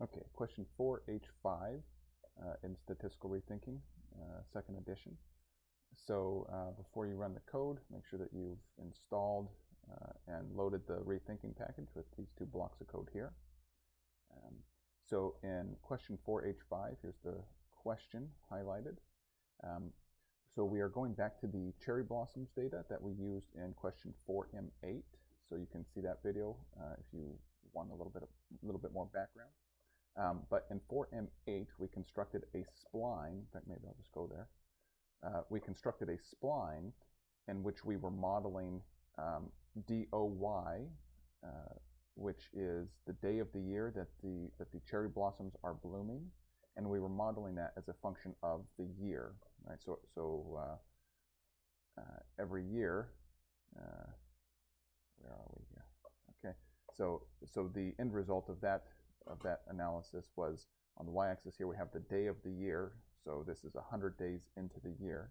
Okay, question 4H5 in Statistical Rethinking, second edition. So before you run the code, make sure that you've installed and loaded the Rethinking package with these two blocks of code here. So in question 4H5, here's the question highlighted. So we are going back to the cherry blossoms data that we used in question 4M8. So you can see that video if you want a little bit more background. But in 4M8, we constructed a spline. In fact, maybe I'll just go there. We constructed a spline in which we were modeling DOY, which is the day of the year that the cherry blossoms are blooming, and we were modeling that as a function of the year, right? So every year, where are we here? Okay, so the end result of that analysis was, on the y-axis here we have the day of the year, so this is 100 days into the year.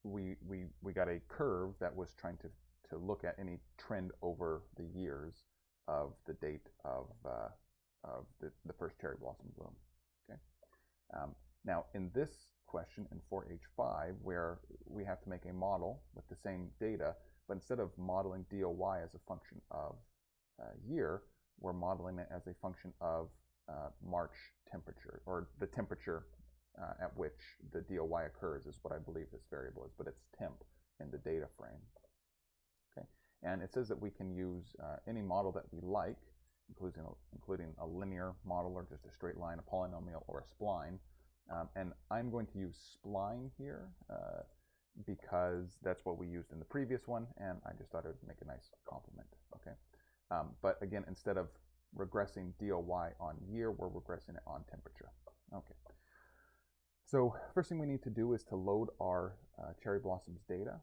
We got a curve that was trying to look at any trend over the years of the date of the first cherry blossom bloom. Okay. Now in this question in 4H5, where we have to make a model with the same data, but instead of modeling DOY as a function of year, we're modeling it as a function of March temperature, or the temperature at which the DOY occurs is what I believe this variable is, but it's temp in the data frame. Okay, and it says that we can use any model that we like, including a linear model or just a straight line, a polynomial, or a spline. And I'm going to use spline here because that's what we used in the previous one, and I just thought it would make a nice complement. Okay. But again, instead of regressing DOY on year, we're regressing it on temperature. Okay. So first thing we need to do is to load our cherry blossoms data.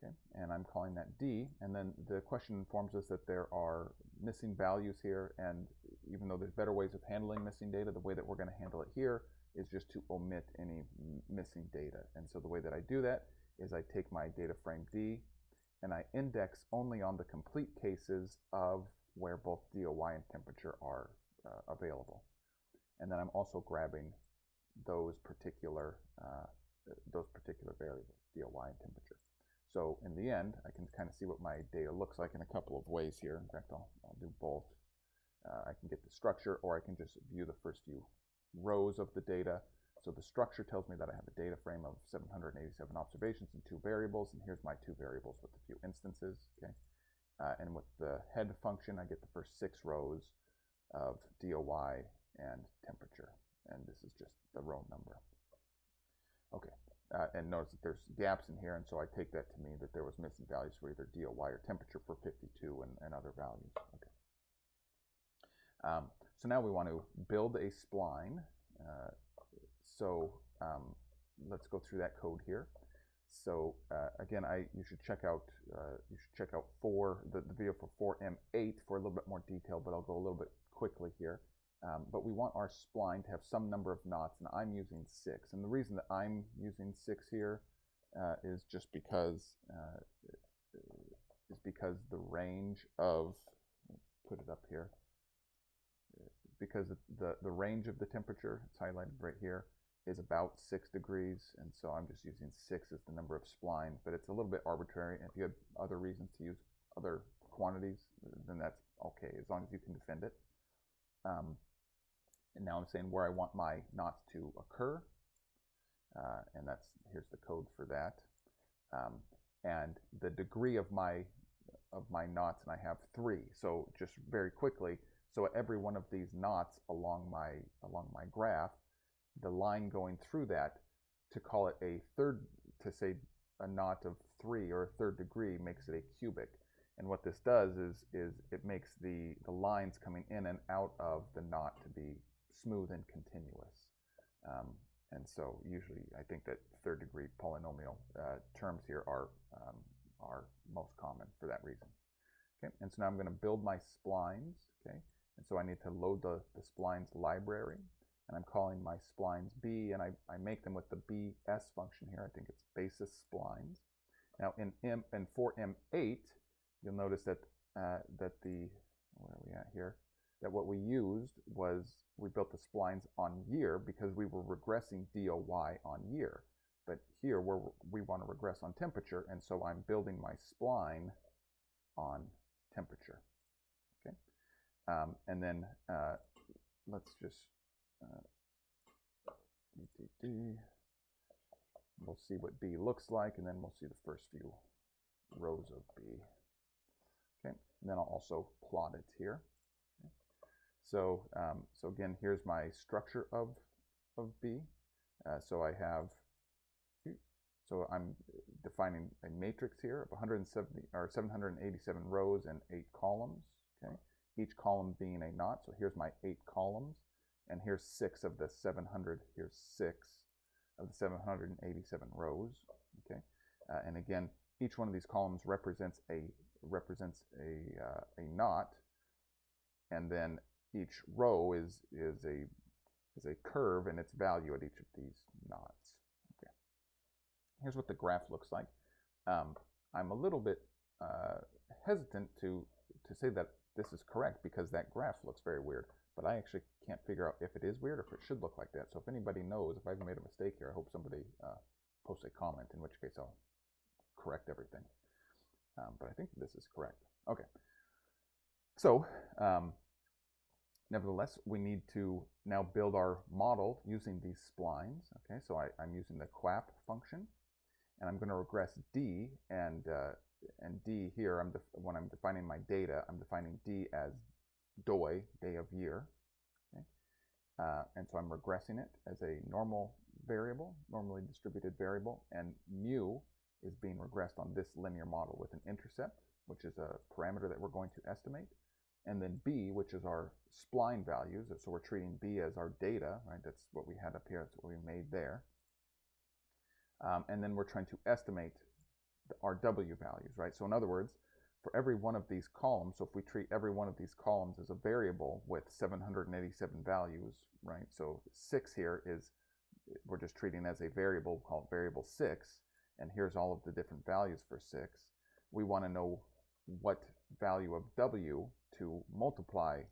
Okay, and I'm calling that D, and then the question informs us that there are missing values here, and even though there's better ways of handling missing data, the way that we're going to handle it here is just to omit any missing data. And so the way that I do that is I take my data frame D, and I index only on the complete cases of where both DOY and temperature are available. And then I'm also grabbing those particular variables, DOY and temperature. So in the end, I can kind of see what my data looks like in a couple of ways here. In fact, I'll do both. I can get the structure, or I can just view the first few rows of the data. So the structure tells me that I have a data frame of 787 observations and 2 variables, and here's my 2 variables with a few instances. Okay, and with the head function, I get the first 6 rows of DOY and temperature, and this is just the row number. Okay, and notice that there's gaps in here, and so I take that to mean that there was missing values for either DOY or temperature for 52 and other values. Okay. So now we want to build a spline. Let's go through that code here. So again, you should check out the video for 4M8 for a little bit more detail, but I'll go a little bit quickly here. But we want our spline to have some number of knots, and I'm using 6. And the reason that I'm using 6 here is just because the range of, put it up here, because the range of the temperature, it's highlighted right here, is about 6 degrees, and so I'm just using 6 as the number of splines, but it's a little bit arbitrary, and if you have other reasons to use other quantities, then that's okay, as long as you can defend it. And now I'm saying where I want my knots to occur, and here's the code for that. And the degree of my knots, and I have 3. So just very quickly, so at every one of these knots along my graph, the line going through that, to call it to say a knot of 3 or a 3rd degree makes it a cubic. And what this does is it makes the lines coming in and out of the knot to be smooth and continuous. And so usually I think that 3rd degree polynomial terms here are most common for that reason. Okay, and so now I'm going to build my splines. Okay, and so I need to load the splines library, and I'm calling my splines B, and I make them with the BS function here. I think it's basis splines. Now in 4M8, you'll notice that where are we at here? That what we used was we built the splines on year because we were regressing DOY on year. But here we want to regress on temperature, and so I'm building my spline on temperature. Okay, and then let's just we'll see what B looks like, and then we'll see the first few rows of B. Okay, and then I'll also plot it here. Okay. So again, here's my structure of B. So I have, so I'm defining a matrix here of 787 rows and 8 columns. Okay, each column being a knot. So here's my 8 columns, and here's 6 of the 700. Here's 6 of the 787 rows. Okay, and again, each one of these columns represents a knot, and then each row is a curve and its value at each of these knots. Okay, here's what the graph looks like. I'm a little bit hesitant to say that this is correct because that graph looks very weird, but I actually can't figure out if it is weird or if it should look like that. So if anybody knows, if I've made a mistake here, I hope somebody posts a comment, in which case I'll correct everything. But I think this is correct. Okay. So nevertheless, we need to now build our model using these splines. Okay, so I'm using the QAP function, and I'm going to regress D, and D here, when I'm defining my data, I'm defining D as DOI, day of year. Okay, and so I'm regressing it as a normal variable, normally distributed variable, and mu is being regressed on this linear model with an intercept, which is a parameter that we're going to estimate, and then B, which is our spline values. So we're treating B as our data, right? That's what we had up here. That's what we made there. And then we're trying to estimate our W values, right? So in other words, for every one of these columns, so if we treat every one of these columns as a variable with 787 values, right? So 6 here is, we're just treating as a variable called variable 6, and here's all of the different values for 6. We want to know what value of W to multiply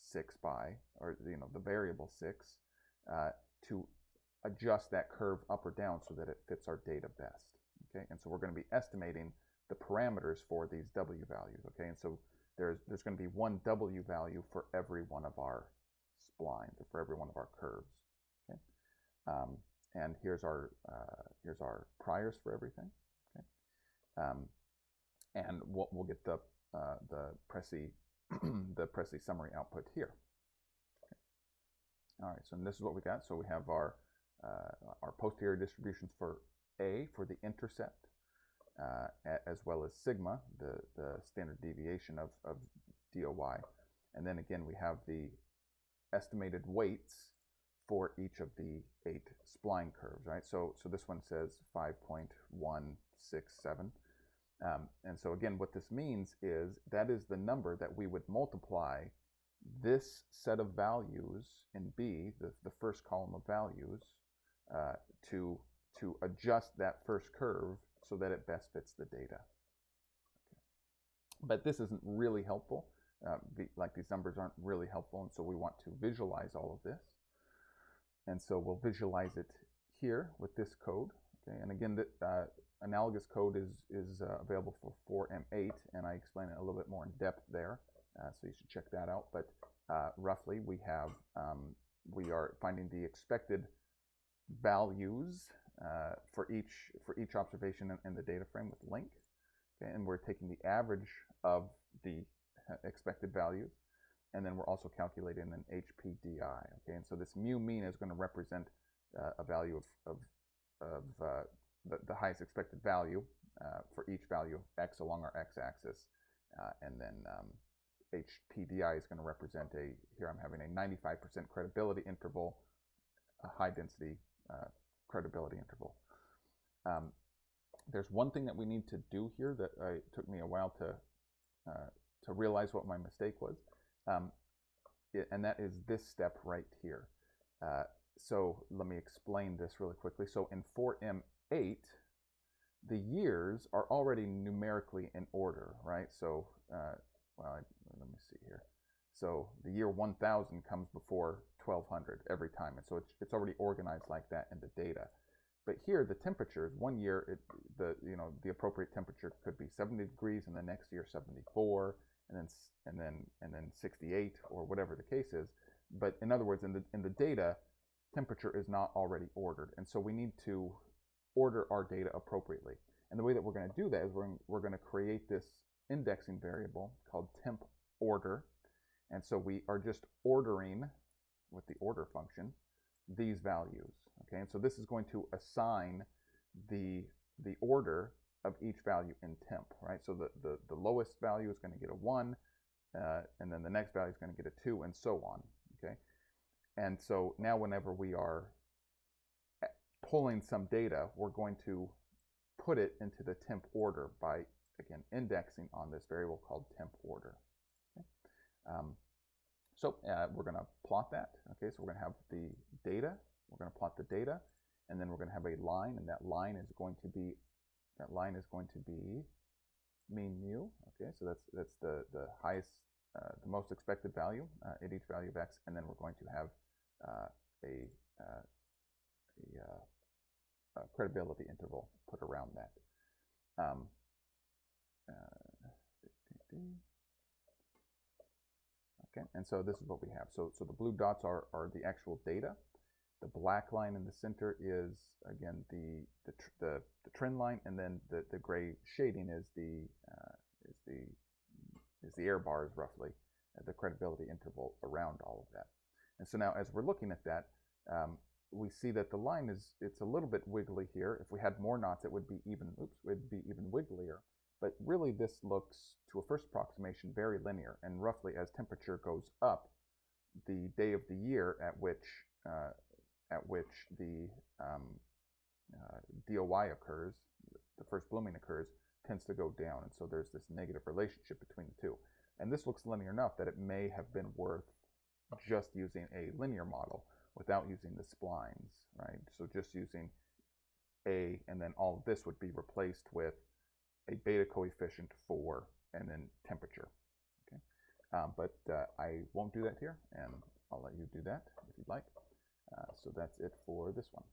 6 by, or the variable 6, to adjust that curve up or down so that it fits our data best. Okay, and so we're going to be estimating the parameters for these W values. Okay, and so there's going to be one W value for every one of our splines, or for every one of our curves. Okay, and here's our priors for everything. Okay, and we'll get the Pressy the Pressy summary output here. Okay. All right, so this is what we got. So we have our posterior distributions for A, for the intercept, as well as sigma, the standard deviation of DOY. And then again, we have the estimated weights for each of the 8 spline curves, right? So this one says 5.167. And so again, what this means is that is the number that we would multiply this set of values in B, the first column of values, to adjust that first curve so that it best fits the data. Okay. But this isn't really helpful. Like these numbers aren't really helpful, and so we want to visualize all of this. And so we'll visualize it here with this code. Okay, and again, the analogous code is available for 4M8, and I explain it a little bit more in depth there. So you should check that out. But roughly, we are finding the expected values for each observation in the data frame with link. Okay, and we're taking the average of the expected values, and then we're also calculating an HPDI. Okay, and so this mu mean is going to represent a value of the highest expected value for each value of x along our x-axis, and then HPDI is going to represent here I'm having a 95% credibility interval, a high density credibility interval. There's one thing that we need to do here that it took me a while to realize what my mistake was, and that is this step right here. So let me explain this really quickly. So in 4M8, the years are already numerically in order, right? So, well, let me see here. So the year 1000 comes before 1200 every time. And so it's already organized like that in the data. But here, the temperatures, one year, the appropriate temperature could be 70 degrees, and the next year 74, and then 68, or whatever the case is. But in other words, in the data, temperature is not already ordered, and so we need to order our data appropriately. And the way that we're going to do that is we're going to create this indexing variable called temp order, and so we are just ordering with the order function these values. Okay, and so this is going to assign the order of each value in temp, right? So the lowest value is going to get a 1, and then the next value is going to get a 2, and so on. Okay, and so now whenever we are pulling some data, we're going to put it into the temp order by, again, indexing on this variable called temp order. Okay? So we're going to plot that. Okay, so we're going to have the data. We're going to plot the data, and then we're going to have a line, and that line is going to be mean mu. Okay, so that's the highest, the most expected value at each value of x, and then we're going to have a credibility interval put around that. Okay, and so this is what we have. So the blue dots are the actual data. The black line in the center is, again, the trend line, and then the gray shading is the error bars, roughly, the credibility interval around all of that. And so now, as we're looking at that, we see that the line it's a little bit wiggly here. If we had more knots, it would be even. It'd be even wigglier. But really, this looks, to a first approximation, very linear. And roughly, as temperature goes up, the day of the year at which the DOY occurs, the first blooming occurs, tends to go down. And so there's this negative relationship between the two. And this looks linear enough that it may have been worth just using a linear model without using the splines, right? So just using A, and then all of this would be replaced with a beta coefficient for, and then temperature. Okay, but I won't do that here, and I'll let you do that if you'd like. So that's it for this one.